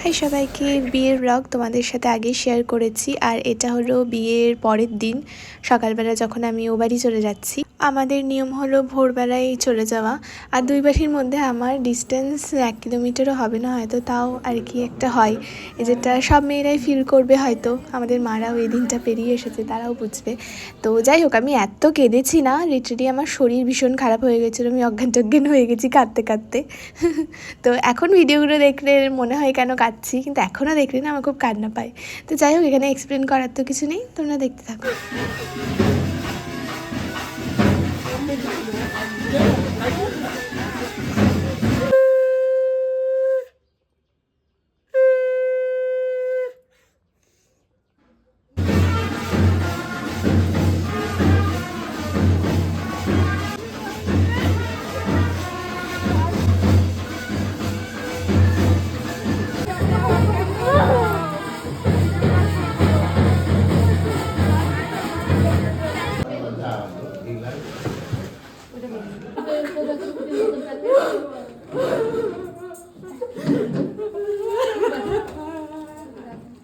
High সবাইকে, বিয়ের blog তোমাদের সাথে আগেই শেয়ার করেছি। আর এটা হলো বিয়ের পরের দিন সকালবেলা যখন আমি ও বাড়ি চলে যাচ্ছি। আমাদের নিয়ম হলো ভোরবেলায় চলে যাওয়া। আর দুই বাড়ির মধ্যে আমার ডিস্টেন্স 1 কিলোমিটারও হবে না হয়তো, তাও আর কি একটা হয়, যেটা সব মেয়েরাই ফিল করবে হয়তো। আমাদের মারাও এই দিনটা পেরিয়ে এসেছে, তারাও বুঝবে। তো যাই হোক, আমি এত কেঁদেছি না, লিটারালি আমার শরীর ভীষণ খারাপ হয়ে গেছিলো, আমি অজ্ঞান টজ্ঞান হয়ে গেছি কাঁদতে কাঁদতে। তো এখন ভিডিওগুলো দেখলে মনে হয় কেন কাঁদছি, কিন্তু এখনও দেখলে না আমার খুব কান্না পায়। তো যাই হোক, এখানে এক্সপ্লেন করার তো কিছু নেই, তোমরা দেখতে থাকো।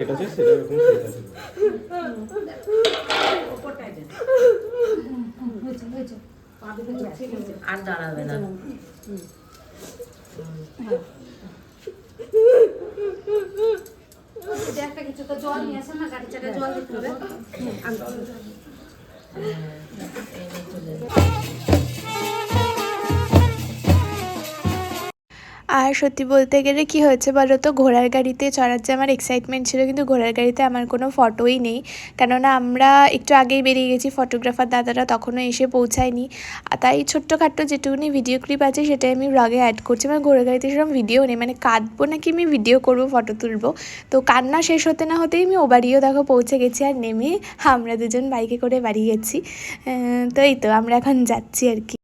এটা আছে সেটা এরকম সেট আছে। আর দাঁড়াবে না। একটা কিছু তো জল নিয়ে আসেন না, গাড়ি চাকা জল দিতে হবে। আর সত্যি বলতে গেলে কি হয়েছে বলো তো, ঘোড়ার গাড়িতে চড়ার যে আমার এক্সাইটমেন্ট ছিল, কিন্তু ঘোড়ার গাড়িতে আমার কোনো ফটোই নেই। কেননা আমরা একটু আগেই বেরিয়ে গেছি, ফটোগ্রাফার দাদারা তখনও এসে পৌঁছায়নি। তাই ছোট্টখাট্টো যেটুকুনি ভিডিও ক্লিপ আছে সেটাই আমি ব্লগে অ্যাড করছি। আমার ঘোড়ার গাড়িতে সেরকম ভিডিও নেই, মানে কাঁদবো নাকি আমি ভিডিও করব, ফটো তুলবো। তো কান্না শেষ হতে না হতেই আমি ও বাড়িও দেখো পৌঁছে গেছি, আর নেমে আমরা দুজন বাইকে করে বাড়ি গেছি। তো এই তো আমরা এখন যাচ্ছি আর কি।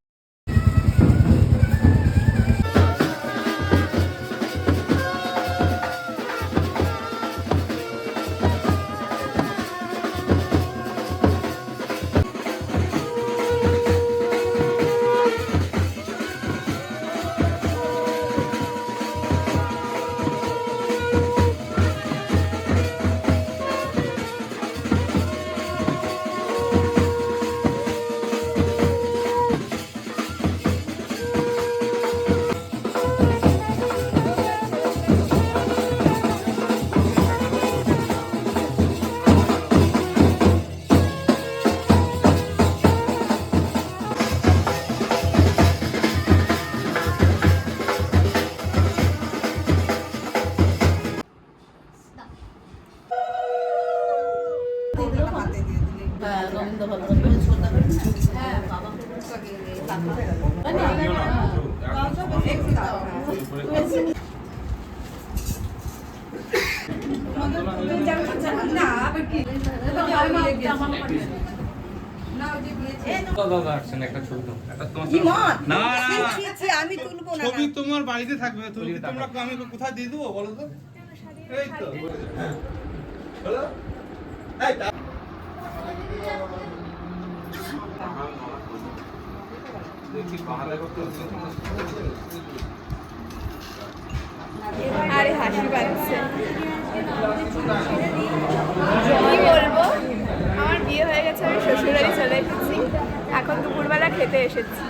ছবি তোমার বাড়িতে থাকবে, তোমরা আমি কোথায় দিয়ে দেবো বলো তো? এই তো হলো। আরে হাসি পাচ্ছে, কি বলবো, আমার বিয়ে হয়ে গেছে, আমি শ্বশুরবাড়ি চলে এসেছি, এখন দুপুরবেলা খেতে এসেছি।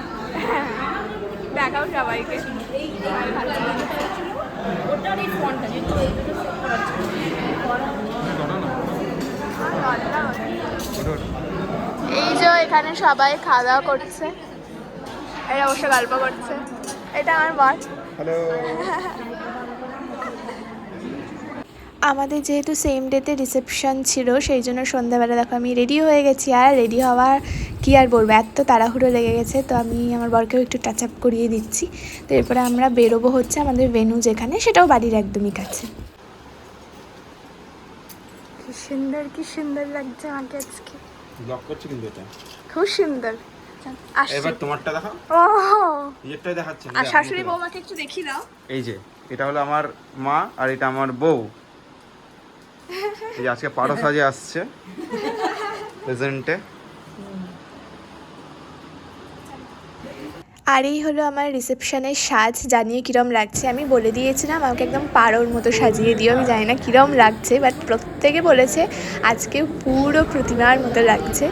দেখাও সবাইকে। এই যে এখানে সবাই খাওয়া দাওয়া করছে, এরা অবশ্য গল্প করছে। এটা আমার বর। হ্যালো। আমাদের যেহেতু সেম ডেতে রিসেপশন ছিল, সেই জন্য সন্ধ্যাবেলা দেখো আমি রেডি হয়ে গেছি। আর রেডি হওয়ার কি আর বলবো, এত তাড়াহুড়ো লেগে গেছে, তো আমি আমার বরকেও একটু টাচ আপ করিয়ে দিচ্ছি। তো এরপরে আমরা বেরোবো হচ্ছে আমাদের ভেন্যু যেখানে, সেটাও বাড়ির একদমই কাছে। কি সুন্দর, কি সুন্দর লাগছে আমাকে আজকে। ব্লক করছি কিন্তু এটা খুব সুন্দর। এবার তোমারটা দেখাও। ও নিজেরটাই দেখাচ্ছি। আর শাশুড়ি বৌমাকে একটু দেখিয়ে দাও। এই যে এটা হলো আমার মা, আর এটা আমার বউ। এই যে আজকে পারো সাজে আসছে প্রেজেন্টে। আর এই হলো আমার রিসেপশনের সাজ, জানিয়ে কিরম লাগছে। আমি বলে দিয়েছিলাম আমাকে একদম পারোর মতো সাজিয়ে দিও, আমি জানি না কিরম লাগছে, বাট প্রত্যেকে বলেছে আজকে পুরো প্রতিমার মতো লাগছে।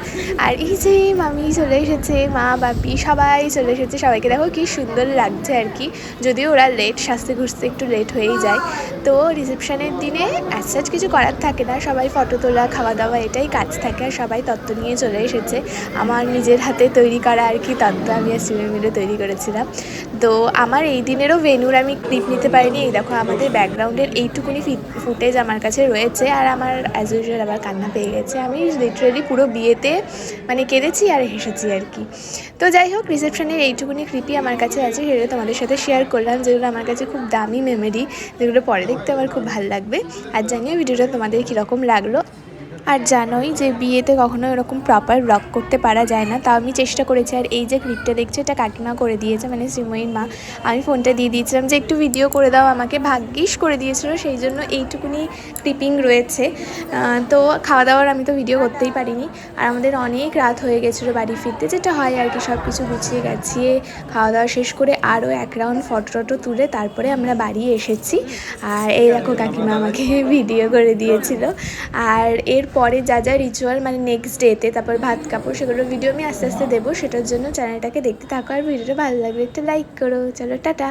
আর এই যে মামি চলে এসেছে, মা বাপি সবাই চলে এসেছে, সবাইকে দেখো কি সুন্দর লাগছে আর কি। যদিও ওরা লেট, সাজতে ঘুরতে একটু লেট হয়েই যায়। তো রিসেপশনের দিনে অ্যাজ সাচ কিছু করার থাকে না, সবাই ফটো তোলা, খাওয়া দাওয়া এটাই কাজ থাকে। আর সবাই তত্ত্ব নিয়ে চলে এসেছে, আমার নিজের হাতে তৈরি করা আর কি তত্ত্ব আমি আর সিমে মিলে তৈরি করেছিলাম। তো আমার এই দিনেরও ভেন্যুর আমি ক্লিপ নিতে পারিনি। এই দেখো আমাদের ব্যাকগ্রাউন্ডের এইটুকুনি ফুটেজ আমার কাছে রয়েছে। আর আমার অ্যাজ ইউজুয়াল আবার কান্না পেয়ে গেছে, আমি লিটারেলি পুরো বিয়েতে মানে কেঁদেছি আর হেসেছি আর কি। তো যাই হোক, রিসেপশনের এইটুকুনি ক্লিপই আমার কাছে আছে, সেটা তোমাদের সাথে শেয়ার করলাম, যেগুলো আমার কাছে খুব দামি মেমোরি, যেগুলো পরে দেখতে আমার খুব ভালো লাগবে। আর জানিও ভিডিওটা তোমাদের কীরকম লাগলো। আর জানোই যে বিয়েতে কখনো এরকম প্রপার ব্লগ করতে পারা যায় না, তাও আমি চেষ্টা করেছি। আর এই যে ক্লিপটা দেখছো, এটা কাকিমা করে দিয়েছে, মানে শ্রীময়ীর মা। আমি ফোনটা দিয়ে দিয়েছিলাম যে একটু ভিডিও করে দাও আমাকে, ভাগ্যিস করে দিয়েছিল, সেই জন্য এইটুকুনি ক্লিপিং রয়েছে। তো খাওয়া দাওয়ার আমি তো ভিডিও করতেই পারিনি। আর আমাদের অনেক রাত হয়ে গেছিলো বাড়ি ফিরতে, যেটা হয় আর কি, সব কিছু গুছিয়ে গাছিয়ে খাওয়া দাওয়া শেষ করে আরও এক রাউন্ড ফটো টটো তুলে তারপরে আমরা বাড়ি এসেছি। আর এই দেখো কাকিমা আমাকে ভিডিও করে দিয়েছিল। আর এরপরে যা যা রিচুয়াল মানে নেক্সট ডেতে, তারপর ভাত কাপড়, সেগুলোর ভিডিও আমি আস্তে আস্তে দেবো। সেটার জন্য চ্যানেলটাকে দেখতে থাকো। আর ভিডিওটা ভালো লাগলে একটা লাইক করো। চলো টাটা।